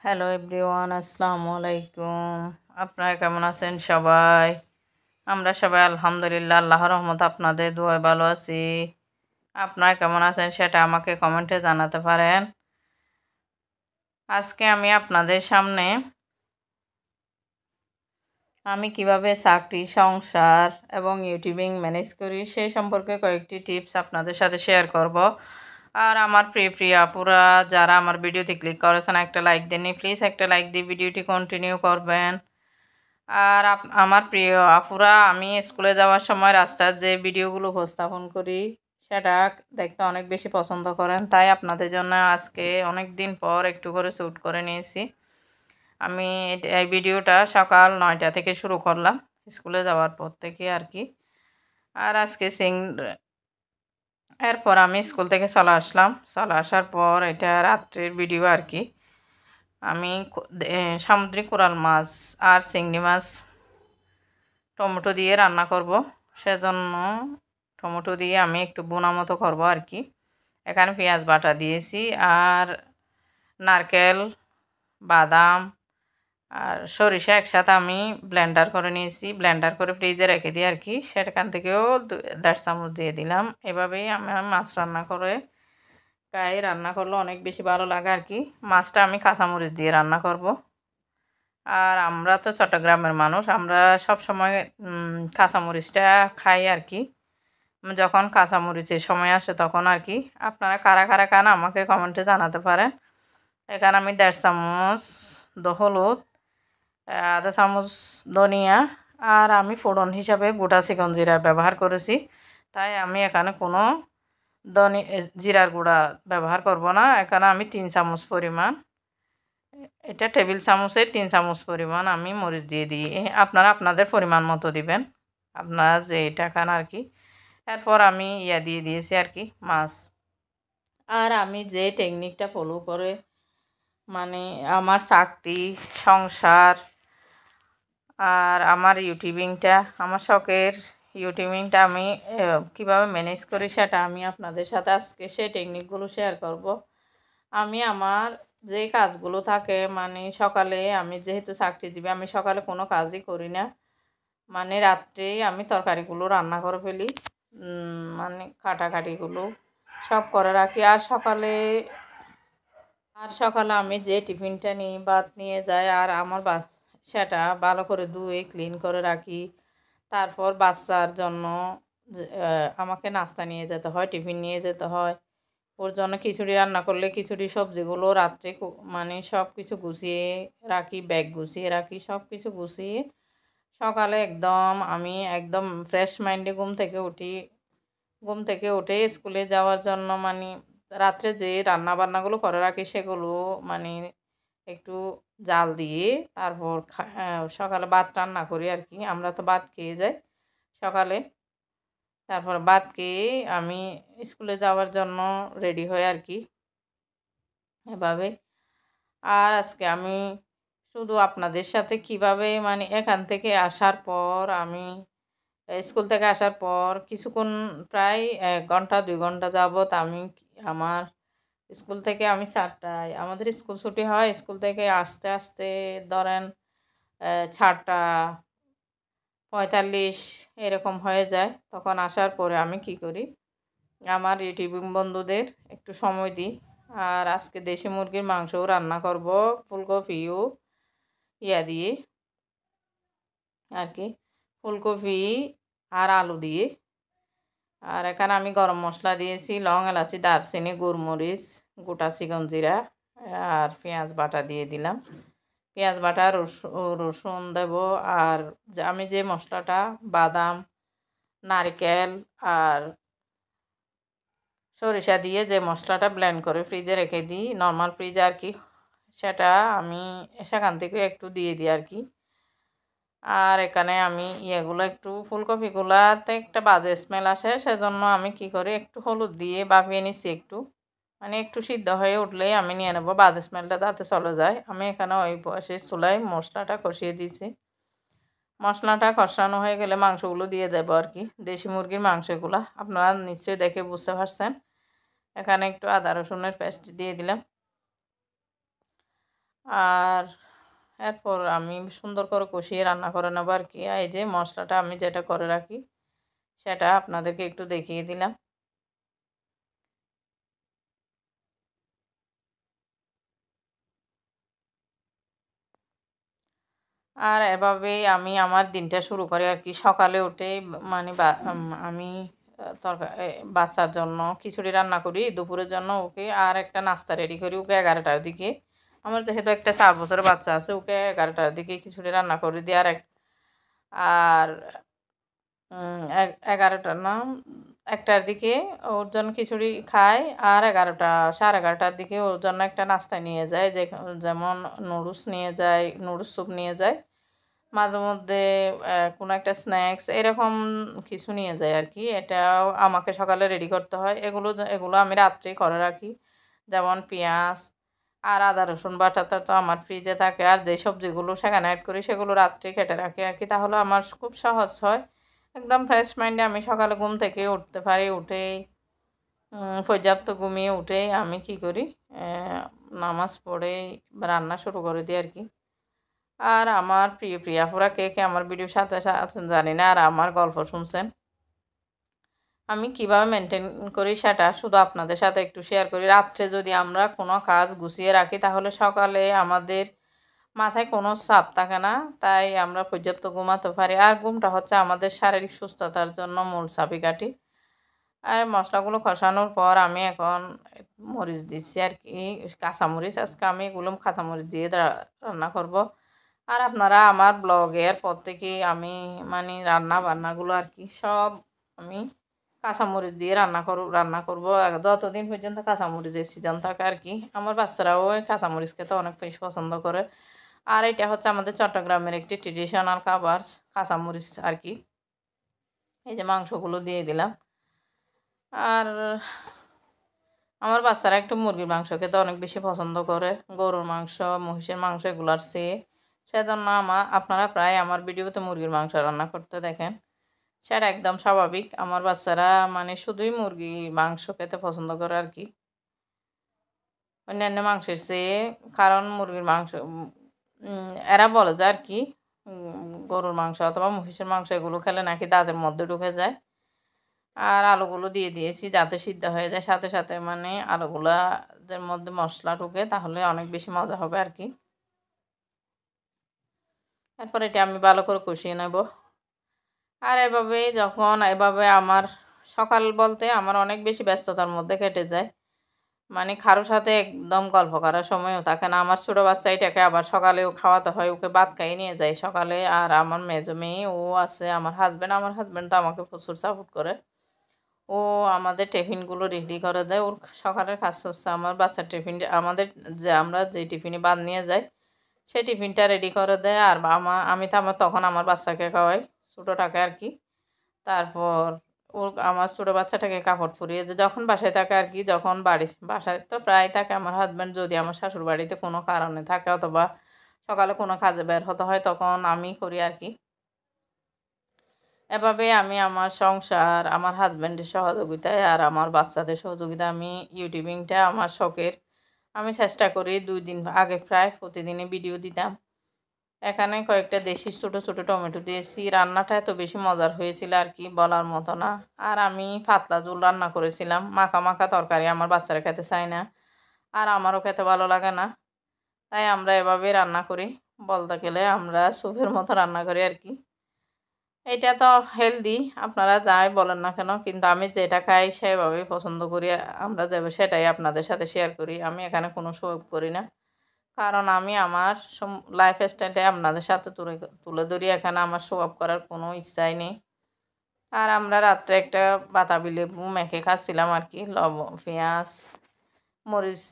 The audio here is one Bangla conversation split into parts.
হ্যালো এভরিওয়ান, আসসালামু আলাইকুম। আপনারা কেমন আছেন সবাই? আমরা সবাই আলহামদুলিল্লাহ, আল্লাহর রহমতে আপনাদের দোয়ায় ভালো আছি। আপনারা কেমন আছেন সেটা আমাকে কমেন্টে জানাতে পারেন। আজকে আমি আপনাদের সামনে আমি কিভাবে চাকরি, সংসার এবং ইউটিউবিং ম্যানেজ করি সেই সম্পর্কে কয়েকটি টিপস আপনাদের সাথে শেয়ার করব। আর আমার প্রিয় আপুরা যারা আমার ভিডিওতে ক্লিক করেছেন, একটা লাইক দেননি, প্লিজ একটা লাইক দিয়ে ভিডিওটি কন্টিনিউ করবেন। আর আমার প্রিয় আপুরা, আমি স্কুলে যাওয়ার সময় রাস্তার যে ভিডিওগুলো উপস্থাপন করি সেটা দেখতে অনেক বেশি পছন্দ করেন, তাই আপনাদের জন্য আজকে অনেক দিন পর একটু করে শ্যুট করে নিয়েছি। আমি এই ভিডিওটা সকাল 9টা থেকে শুরু করলাম, স্কুলে যাওয়ার পর থেকে আর কি। আর আজকে এরপর আমি স্কুল থেকে চলে আসলাম, চলে আসার পর এটা রাত্রের ভিডিও আর কি। আমি সামুদ্রিক কোরাল মাছ আর চিংড়ি মাছ টমেটো দিয়ে রান্না করব, সেজন্য টমেটো দিয়ে আমি একটু বোনা মতো করবো আর কি। এখানে পেঁয়াজ বাটা দিয়েছি, আর নারকেল, বাদাম আর সরিষা একসাথে আমি ব্লেন্ডার করে নিয়েছি, ব্লেন্ডার করে ফ্রিজে রেখে দিই আর কি। সেখান থেকেও 1.5 চামচ দিয়ে দিলাম। এভাবেই আমি মাছ রান্না করে গায়ে রান্না করলে অনেক বেশি ভালো লাগে আর কি। মাছটা আমি কাঁচামরিচ দিয়ে রান্না করব। আর আমরা তো চট্টগ্রামের মানুষ, আমরা সব সময় কাঁচামরিচটা খাই আর কি। যখন কাঁচামরিচের সময় আসে তখন আর কি। আপনারা কারা কারা খান আমাকে কমেন্টে জানাতে পারেন। এখানে আমি 1.5 চামচ হলুদ, 1/2 চামচ ধনিয়া, আর আমি ফোড়ন হিসাবে গোটা চিকন জিরা ব্যবহার করেছি, তাই আমি এখানে কোনো জিরার গুঁড়া ব্যবহার করব না। এখানে আমি 3 চামচ পরিমাণ, এটা টেবিল চামচের 3 চামচ পরিমাণ আমি মরিচ দিয়ে দিই। আপনারা আপনাদের পরিমাণ মতো দিবেন, আপনারা যে এটা খান আর কি। এরপর আমি দিয়ে দিয়েছি আর কি মাছ। আর আমি যে টেকনিকটা ফলো করে মানে আমার চাকরি, সংসার আর আমার ইউটিউবিংটা, আমার শখের ইউটিউবিংটা আমি কিভাবে ম্যানেজ করি সেটা আমি আপনাদের সাথে আজকে সেই টেকনিকগুলো শেয়ার করব। আমি আমার যে কাজগুলো থাকে সকালে, আমি যেহেতু চাকরিজীবী, আমি সকালে কোনো কাজই করি না, রাত্রেই আমি তরকারিগুলো রান্না করে ফেলি, কাটাকাটিগুলো সব করে রাখি। আর সকালে আমি যে টিফিনটা নিই, ভাত নিয়ে যাই, আর আমার সেটা ভালো করে ধুয়ে ক্লিন করে রাখি। তারপর বাচ্চার জন্য আমাকে নাস্তা নিয়ে যেতে হয়, টিফিন নিয়ে যেতে হয়। ওর জন্য খিচুড়ি রান্না করলে খিচুড়ি সবজিগুলো রাত্রে সব কিছু গুছিয়ে রাখি, ব্যাগ গুছিয়ে রাখি, সব কিছু গুছিয়ে সকালে আমি একদম ফ্রেশ মাইন্ডে ঘুম থেকে উঠে স্কুলে যাওয়ার জন্য রাত্রে যে রান্না বান্নাগুলো করে রাখি সেগুলো মানে একটু জাল দিয়ে তারপর সকালে ভাত রান্না করি আর কি। আমরা তো ভাত খেয়ে যাই সকালে। তারপর ভাত খেয়ে আমি স্কুলে যাওয়ার জন্য রেডি হই আর কি, এভাবে। আর আজকে আমি শুধু আপনাদের সাথে কিভাবে এখান থেকে আসার পর আমি স্কুল থেকে আসার পর কিছুক্ষণ, প্রায় 1 ঘন্টা 2 ঘন্টা যাবত আমি আমার স্কুল থেকে আমি 4টায় আমাদের স্কুল ছুটি হয়, স্কুল থেকে আসতে আসতে ধরেন 4:45 এরকম হয়ে যায়। তখন আসার পরে আমি কি করি, আমার ইউটিউবিং বন্ধুদের একটু সময় দিই। আর আজকে দেশি মুরগির মাংসও রান্না করব, ফুলকপিও দিয়ে আর কি, ফুলকপি আর আলু দিয়ে। আর এখানে আমি গরম মশলা দিয়েছি, লং, এলাচি, দারচিনি, গোলমরিচ, গোটা চিকন জিরা, আর পেঁয়াজ বাটা দিয়ে দিলাম। পেঁয়াজ বাটা, রসুন দেব। আর আমি যে মশলাটা বাদাম, নারকেল আর সরিষা দিয়ে যে মশলাটা ব্লেন্ড করে ফ্রিজে রেখে দিই, নর্মাল ফ্রিজে আর কি, সেটা আমি সেখান থেকে একটু দিয়ে দিই আর কি। আর এখানে আমি একটু ফুলকপিগুলাতে একটা বাজে স্মেল আসে, সেজন্য আমি কি করি, একটু হলুদ দিয়ে ভাপিয়ে নিচ্ছি, একটু সিদ্ধ হয়ে উঠলেই আমি নিয়ে নেবো, বাজে স্মেলটা যাতে চলে যায়। আমি এখানে ওই বসে চুলায় মশলাটা কষিয়ে দিয়েছি। মশলাটা কষানো হয়ে গেলে মাংসগুলো দিয়ে দেবো আর কি, দেশি মুরগির মাংসগুলো আপনারা নিশ্চয়ই দেখে বুঝতে পারছেন। এখানে একটু আদা রসুনের পেস্ট দিয়ে দিলাম। আর এরপর আমি সুন্দর করে কষিয়ে রান্না করে নেবো আর কি। এই যে মশলাটা আমি যেটা করে রাখি সেটা আপনাদেরকে একটু দেখিয়ে দিলাম। আর এভাবেই আমি আমার দিনটা শুরু করি আর কি। সকালে উঠেই মানে আমি বাচ্চার জন্য খিচুড়ি রান্না করি দুপুরের জন্য ওকে, আর একটা নাস্তা রেডি করি ওকে 11টার দিকে। আমার যেহেতু একটা 4 বছরের বাচ্চা আছে ওকে 11টার দিকে খিচুড়ি রান্না করে দিই। আর 11টা না 1টার দিকে ওর জন্য খিচুড়ি খাই। আর 11টা সাড়ে 11টার দিকে ওর জন্য একটা নাস্তা নিয়ে যায়, যেমন নুডলস নিয়ে যায়, নুডলস স্যুপ নিয়ে যায়, মাঝে মধ্যে কোনো একটা স্ন্যাক্স এরকম কিছু নিয়ে যায় আর কি। এটাও আমাকে সকালে রেডি করতে হয়। এগুলো আমি রাত্রেই করে রাখি, যেমন পেঁয়াজ আর আদা রসুন বাটাটা তো আমার ফ্রিজে থাকে, আর যে সবজিগুলো সেখানে অ্যাড করি সেগুলো রাত্রে কেটে রাখি আর কি। তাহলে আমার খুব সহজ হয়, একদম ফ্রেশ মাইন্ডে আমি সকালে ঘুম থেকে উঠতে পারি। উঠেই পর্যাপ্ত ঘুমিয়ে উঠেই আমি কি করি, নামাজ পড়ে রান্না শুরু করে দিই আর কি। আর আমার প্রিয় প্রিয়াপুরা কে কে আমার ভিডিওর সাথে আছেন জানি না, আর আমার গল্প শুনছেন। আমি কিভাবে মেনটেন করি সেটা শুধু আপনাদের সাথে একটু শেয়ার করি। রাত্রে যদি আমরা কোনো কাজ গুছিয়ে রাখি তাহলে সকালে আমাদের মাথায় কোনো চাপ থাকে না, তাই আমরা পর্যাপ্ত ঘুমাতে পারি। আর ঘুমটা হচ্ছে আমাদের শারীরিক সুস্থতার জন্য মূল চাবিকাঠি। আর মশলাগুলো কষানোর পর আমি এখন মরিচ দিচ্ছি আর কি, কাঁচামরিচ। আজকে আমি এগুলো কাঁচামরিচ দিয়ে রান্না করব। আর আপনারা আমার ব্লগের পর থেকে আমি মানে রান্না বান্নাগুলো আর কি সব আমি কাঁচামরিচ দিয়ে রান্না করব যতদিন পর্যন্ত কাঁচামরিচের সিজন থাকে আর কি। আমার বাচ্চারাও ওই কাঁচামরিচ খেতে অনেক বেশি পছন্দ করে। আর এটা হচ্ছে আমাদের চট্টগ্রামের একটি ট্রেডিশনাল খাবার, কাঁচামরিচ আর কি। এই যে মাংসগুলো দিয়ে দিলাম। আর আমার বাচ্চারা একটু মুরগির মাংস খেতে অনেক বেশি পছন্দ করে, গরুর মাংস, মহিষের মাংস এগুলার চেয়ে। সেজন্য আপনারা প্রায় আমার ভিডিওতে মুরগির মাংস রান্না করতে দেখেন। সেটা একদম স্বাভাবিক, আমার বাচ্চারা মানে শুধুই মুরগির মাংস খেতে পছন্দ করে আর কি, অন্যান্য মাংসের চেয়ে। কারণ মুরগির মাংস এরা বলে যে আর কি গরুর মাংস অথবা মহিষের মাংস এগুলো খেলে নাকি দাঁতের মধ্যে ঢুকে যায়। আর আলুগুলো দিয়ে দিয়েছি যাতে সিদ্ধ হয়ে যায় সাথে সাথে, মানে আলুগুলার মধ্যে মশলা ঢুকে, তাহলে অনেক বেশি মজা হবে আর কি। এরপর এটা আমি ভালো করে কষিয়ে নেব। আর এভাবে আমার সকাল বলতে আমার অনেক বেশি ব্যস্ততার মধ্যে কেটে যায়, মানে কারোর সাথে একদম গল্প করার সময়ও থাকে না। আমার ছোটো বাচ্চা এটাকে আবার সকালেও খাওয়াতে হয়, ওকে ভাত খাইয়ে নিয়ে যায় সকালে। আর আমার মেজো মেয়ে ও আছে, আমার হাজব্যান্ড তো আমাকে প্রচুর সাপোর্ট করে। ও আমাদের টিফিনগুলো রেডি করে দেয়। ওর সকালের কাজ হচ্ছে আমার বাচ্চার টিফিন, আমাদের আমরা যে টিফিনে ভাত নিয়ে যাই সেই টিফিনটা রেডি করে দেয়। আর আমি তো তখন আমার বাচ্চাকে খাওয়াই, ছোটোটাকে আর কি। তারপর আমার ছোটো বাচ্চাটাকে কাপড় পরিয়ে দেয় যখন বাসায় থাকে আর কি। যখন বাসায় তো প্রায় থাকে আমার হাজব্যান্ড, যদি আমার শ্বশুর বাড়িতে কোনো কারণে থাকে অথবা সকালে কোনো কাজে বের হতে হয় তখন আমি করি আর কি। এভাবে আমি আমার সংসার, আমার হাজব্যান্ডের সহযোগিতায় আর আমার বাচ্চাদের সহযোগিতায় আমি ইউটিউবিংটা আমার শখের। আমি চেষ্টা করি 2 দিন আগে প্রায় প্রতিদিনই ভিডিও দিতাম। এখানে কয়েকটা দেশি ছোটো ছোটো টমেটো দিয়েছি। রান্নাটা এত বেশি মজার হয়েছিল আর কি বলার মতো না। আর আমি পাতলা ঝোল রান্না করেছিলাম, মাখা মাখা তরকারি আমার বাচ্চারা খেতে চায় না, আর আমারও খেতে ভালো লাগে না। তাই আমরা এভাবে রান্না করি, বলতে গেলে আমরা স্যুপের মতো রান্না করি আর কি। এটা তো হেলদি, আপনারা যাই বলেন না কেন, কিন্তু আমি যেটা খাই সেভাবেই পছন্দ করি। আমরা যাবে সেটাই আপনাদের সাথে শেয়ার করি। আমি এখানে কোনো শো অফ করি না, কারণ আমি আমার লাইফ স্টাইলটা আপনাদের সাথে তুলে ধরি। এখানে আমার শো অফ করার কোনো ইচ্ছাই নেই। আর আমরা রাত্রে একটা বাতাবি লেবু মেখে খাচ্ছিলাম আর কি, পেঁয়াজ, মরিচ,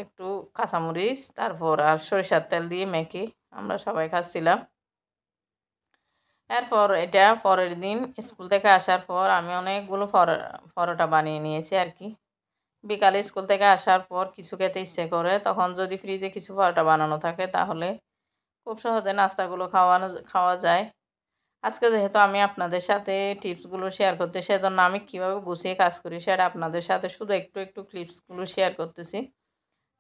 একটু কাঁচামরিচ, তারপর আর সরিষার তেল দিয়ে মেখে আমরা সবাই খাচ্ছিলাম। এরপর এটা পরের দিন স্কুল থেকে আসার পর আমি অনেকগুলো পরোটা বানিয়ে নিয়েছি আর কি। বিকালে স্কুল থেকে আসার পর কিছু খেতে ইচ্ছে করে, তখন যদি ফ্রিজে কিছু পরোটা বানানো থাকে তাহলে খুব সহজে নাস্তাগুলো খাওয়া যায়। আজকে যেহেতু আমি আপনাদের সাথে টিপসগুলো শেয়ার করতে, সেজন্য আমি কীভাবে গুছিয়ে কাজ করি সেটা আপনাদের সাথে শুধু একটু একটু ক্লিপসগুলো শেয়ার করতেছি।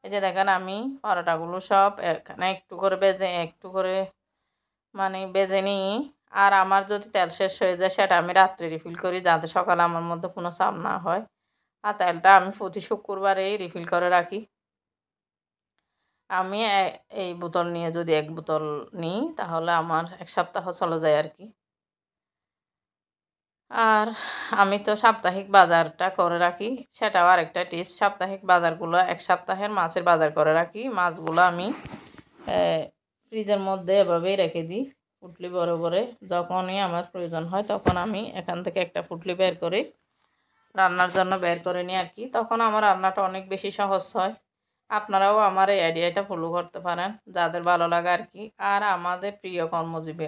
এই যে দেখেন আমি পরোটাগুলো সব এখানে একটু করে বেজে নিই। আর আমার যদি তেল শেষ হয়ে যায় সেটা আমি রাত্রে রিফিল করি, যাতে সকালে আমার মধ্যে কোনো চাপ না হয়। আর তেলটা আমি প্রতি শুক্রবারেই রিফিল করে রাখি। আমি এই বোতল নিয়ে যদি 1 বোতল নিই তাহলে আমার 1 সপ্তাহ চলে যায় আর কি। আর আমি তো সাপ্তাহিক বাজারটা করে রাখি, সেটাও আরেকটা টিপস। সাপ্তাহিক বাজারগুলো 1 সপ্তাহের মাছের বাজার করে রাখি। মাছগুলো আমি ফ্রিজের মধ্যে এভাবেই রেখে দিই পুঁটলি বড় করে। যখনই আমার প্রয়োজন হয় তখন আমি এখান থেকে একটা পুঁটলি বের করে রান্নার জন্য বের করে নিই আর কি। তখন আমার রান্নাটা অনেক বেশি সহজ হয়। আপনারাও আমার এই আইডিয়াটা ফলো করতে পারেন, যাদের ভালো লাগে আর কি। আর আমাদের প্রিয় কর্মজীবী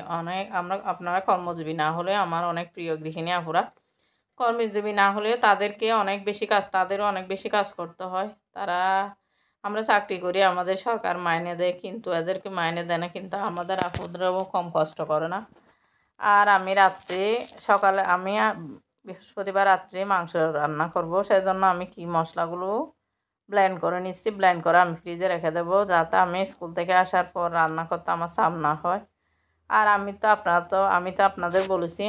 আপনারা কর্মজীবী না হলে আমার অনেক প্রিয় গৃহিণী আপুরা, কর্মজীবী না হলেও তাদেরও অনেক বেশি কাজ করতে হয়। আমরা চাকরি করি, আমাদের সরকার মাইনে দেয়, কিন্তু এদেরকে মাইনে দেয় না, কিন্তু আমাদের আপুদেরও কম কষ্ট করে না। আর আমি বৃহস্পতিবার রাত্রে মাংস রান্না করব, সেজন্য আমি কি মশলাগুলো ব্লেন্ড করে নিচ্ছি। ব্লেন্ড করে আমি ফ্রিজে রেখে দেবো, যাতে আমি স্কুল থেকে আসার পর রান্না করতে আমার চাপ না হয়। আর আমি তো আপনাদের বলেছি,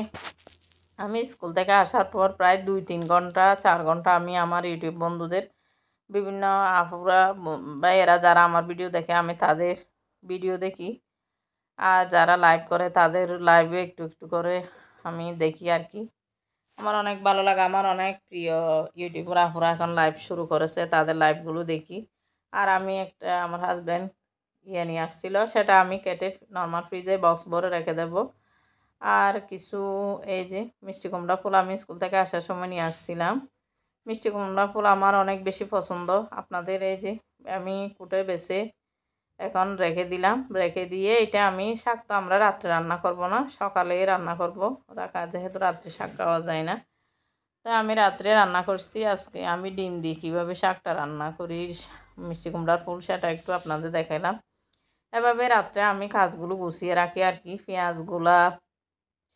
আমি স্কুল থেকে আসার পর প্রায় 2-3 ঘন্টা 4 ঘন্টা আমি আমার ইউটিউব বন্ধুদের, বিভিন্ন আপুরা ভাইয়েরা যারা আমার ভিডিও দেখে, আমি তাদের ভিডিও দেখি। আর যারা লাইভ করে তাদের লাইভে একটু একটু করে আমি দেখি আর কি। আমার অনেক ভালো লাগে, আমার অনেক প্রিয় ইউটিউবার আপুরা এখন লাইভ শুরু করেছে, তাদের লাইভগুলো দেখি। আর আমি আমার হাজব্যান্ড নিয়ে আসছিল, সেটা আমি কেটে নর্মাল ফ্রিজে বক্স ভরে রেখে দেব। আর কিছু এই যে মিষ্টি কুমড়া ফুল আমি স্কুল থেকে আসার সময় নিয়ে আসছিলাম। মিষ্টি কুমড়া ফুল আমার অনেক বেশি পছন্দ। আপনাদের এই যে আমি কুটে বেছে এখন রেখে দিলাম। রেখে দিয়ে এটা শাক তো আমরা রাত্রে রান্না করব না, সকালেই রান্না করব, যেহেতু রাত্রে শাক খাওয়া যায় না। তাই আমি রাত্রে রান্না করছি। আজকে আমি ডিম দিয়ে কীভাবে শাকটা রান্না করি, মিষ্টি কুমড়ার ফুল, সেটা একটু আপনাদের দেখাইলাম। এভাবে রাত্রে আমি কাজগুলো গুছিয়ে রাখি আর কি।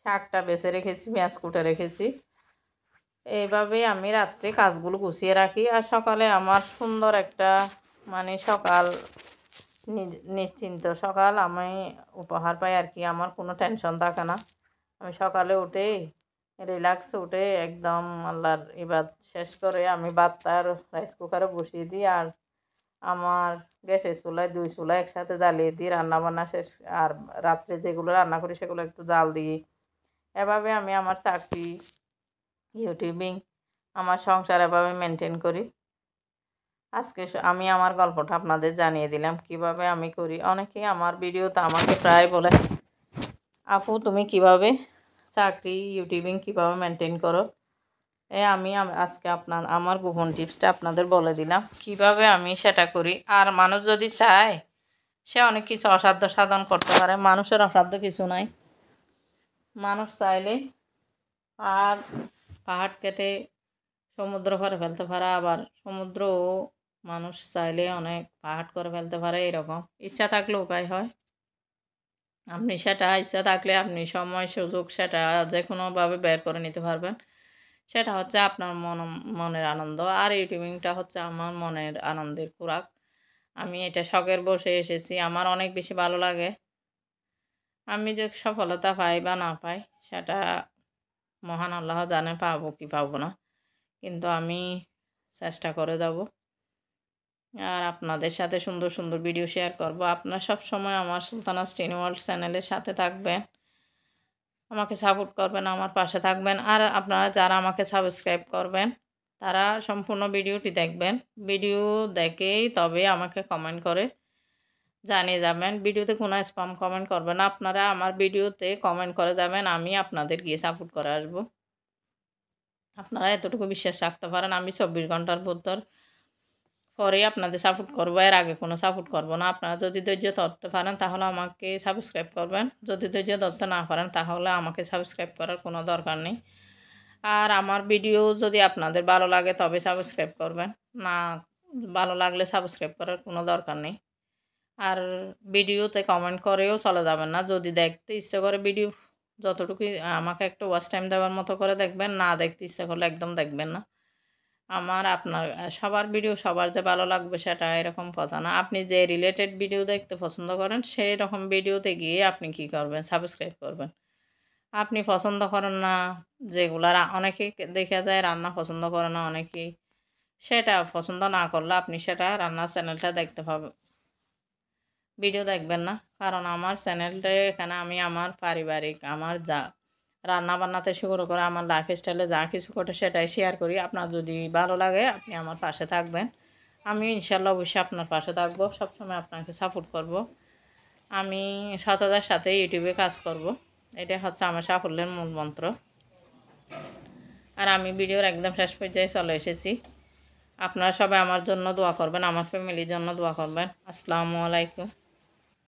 শাকটা বেছে রেখেছি, পেঁয়াজ কুটে রেখেছি। এইভাবেই আমি রাত্রে কাজগুলো গুছিয়ে রাখি। আর সকালে আমার সুন্দর একটা সকাল, নিশ্চিন্ত সকাল আমি উপহার পাই আর কি। আমার কোনো টেনশন থাকে না। আমি সকালে উঠে উঠে একদম আল্লাহর ইবাদত শেষ করে আমি ভাতটা রাইস কুকারে বসিয়ে দিই। আর আমার গ্যাসের চুলায় 2 চুলা একসাথে জ্বালিয়ে দিই, রান্নাবান্না শেষ। আর রাত্রে যেগুলো রান্না করি সেগুলো একটু জাল দিই। এভাবে আমি আমার চাকরি, ইউটিউবিং, আমার সংসার এভাবে মেনটেন করি। আজকে আমি আমার গল্পটা আপনাদের জানিয়ে দিলাম কিভাবে আমি করি। অনেকেই আমার ভিডিওতে আমাকে প্রায় বলে, আপু তুমি কিভাবে চাকরি, ইউটিউবিং কিভাবে মেনটেন করো। আমি আজকে আমার গোপন টিপসটা আপনাদের বলে দিলাম কিভাবে আমি সেটা করি। আর মানুষ যদি চায়, সে অনেক কিছু অসাধ্য সাধন করতে পারে। মানুষের অসাধ্য কিছু নাই। মানুষ চাইলে পাহাড় কেটে সমুদ্র করে ফেলতে পারে, আবার সমুদ্রও মানুষ চাইলে অনেক পাহাড় করে ফেলতে পারে। এরকম ইচ্ছা থাকলে উপায় হয়। ইচ্ছা থাকলে আপনি সময় সুযোগ সেটা যে কোনোভাবে বের করে নিতে পারবেন। সেটা হচ্ছে আপনার মনের আনন্দ। আর ইউটিউবিংটা হচ্ছে আমার মনের আনন্দের খোরাক। আমি এটা শখের বসে এসেছি, আমার অনেক বেশি ভালো লাগে। আমি যে সফলতা পাই বা না পাই সেটা মহান আল্লাহ জানে, পাবো কি পাবো না, কিন্তু আমি চেষ্টা করে যাব। আর আপনাদের সাথে সুন্দর সুন্দর ভিডিও শেয়ার করব। আপনারা সব সময় আমার সুলতানাস টেনি ওয়ার্ল্ড চ্যানেলের সাথে থাকবেন, আমাকে সাপোর্ট করবেন, আমার পাশে থাকবেন। আর আপনারা যারা আমাকে সাবস্ক্রাইব করবেন তারা সম্পূর্ণ ভিডিওটি দেখবেন। ভিডিও দেখেই তবে আমাকে কমেন্ট করে জানিয়ে যাবেন। ভিডিওতে কোনো স্প্যাম কমেন্ট করবেন না, আপনারা আমার ভিডিওতে কমেন্ট করে যাবেন, আমি আপনাদের গিয়ে সাপোর্ট করে আসবো। আপনারা এতটুকু বিশ্বাস রাখতে পারেন, আমি 24 ঘন্টার পরে আপনাদের সাপোর্ট করবো, এর আগে কোনো সাপোর্ট করব না। আপনারা যদি ধৈর্য ধরতে পারেন তাহলে আমাকে সাবস্ক্রাইব করবেন, যদি ধৈর্য ধরতে না পারেন তাহলে আমাকে সাবস্ক্রাইব করার কোনো দরকার নেই। আর আমার ভিডিও যদি আপনাদের ভালো লাগে তবে সাবস্ক্রাইব করবেন, না ভালো লাগলে সাবস্ক্রাইব করার কোনো দরকার নেই। আর ভিডিওতে কমেন্ট করেও চলে যাবেন না। যদি দেখতে ইচ্ছে করে ভিডিও, যতটুকু আমাকে একটা ওয়াচ টাইম দেওয়ার মতো করে দেখবেন, না দেখতে ইচ্ছে করলে একদম দেখবেন না। আমার আপনার সবার ভিডিও সবার যে ভালো লাগবে সেটা এরকম কথা না। আপনি যে রিলেটেড ভিডিও দেখতে পছন্দ করেন সেই রকম ভিডিওতে গিয়ে আপনি কি করবেন? সাবস্ক্রাইব করবেন। আপনি পছন্দ করেন না যেগুলা অনেকেই দেখা যায় রান্না পছন্দ করে না অনেকেই। সেটা পছন্দ না করলে আপনি সেটা রান্নার চ্যানেলটা দেখতে পাবেন, ভিডিও দেখবেন না। কারণ আমার চ্যানেলটা এখানে আমি আমার পারিবারিক আমার যা রান্না-বান্নাতে শুরু করে আমার লাইফস্টাইলে যা কিছু ঘটে সেটাই শেয়ার করি। আপনার যদি ভালো লাগে আপনি আমার পাশে থাকবেন। আমি ইনশাআল্লাহ অবশ্যই আপনার পাশে থাকবো। সবসময় আপনাকে সাপোর্ট করব। আমি সততার সাথে ইউটিউবে কাজ করব। এটাই হচ্ছে আমার সাফল্যের মূল মন্ত্র। আর আমি ভিডিওর একদম শেষ পর্যায়ে চলে এসেছি। আপনারা সবাই আমার জন্য দোয়া করবেন, আমার ফ্যামিলির জন্য দোয়া করবেন। আসসালামু আলাইকুম।